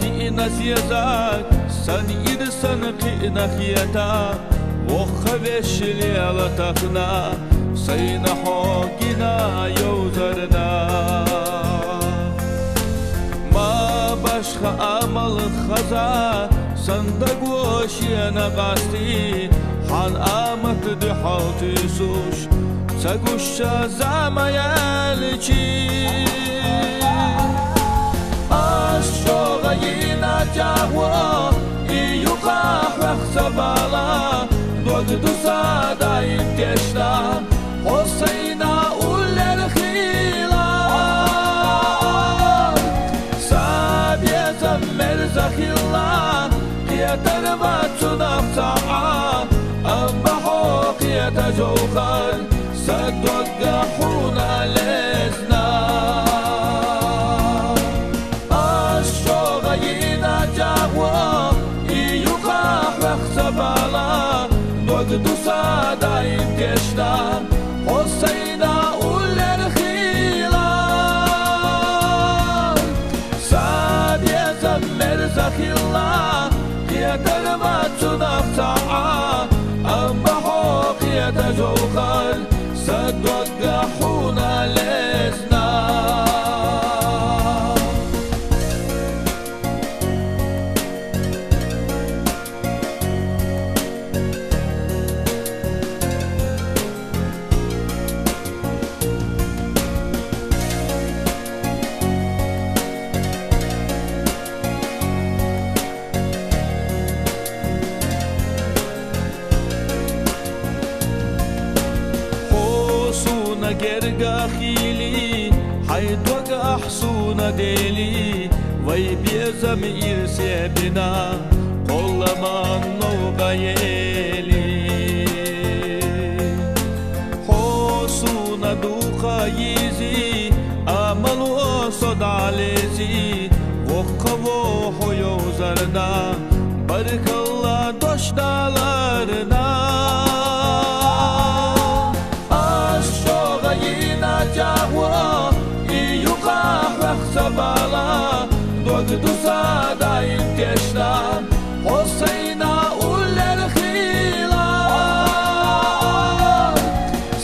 قينا سيزاك سنير سنقينا خيتا وخبش ليالة تخنا سينا حوكنا يوزرنا ما بشخ عمل خزا صندق وشينا قاستي حان آمت دي حوتي سوش تقوش زاما يالچي الشوغ ينا جاهو يقاح وخسبالا دوغ دوسا دايم تشتا حسينا أولر خيلا سابية زمر زخيلا قيادر باتنا بساعة أما حوقية جوخر ستوقحونا لسنا الشوغ ينا جاهو يقاح وخسبالا دوغ دوسا دايم تشتا حسينا أولر خيلا سابية زمر زخيلا قيادر باتنا بساعة أما حوقية جوخر ستوقحونا لسنا جرجا خيلي حيدوك أحسونا ديلي ويبيزم إرسابنا كل ما نوغا يلي حسونا دوخا يزي أملو صدع لزي وقفو حيوزرنا بارك الله دوش دالارنا جاهو يقاح وخسبالا دوغ دوسا دايم تشتا حسينا أولر خيلا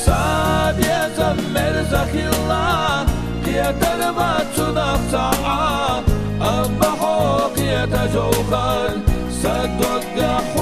سابية زمر زخيلا قيادر باتنا بساعة أما حوقية جوخر ستوقح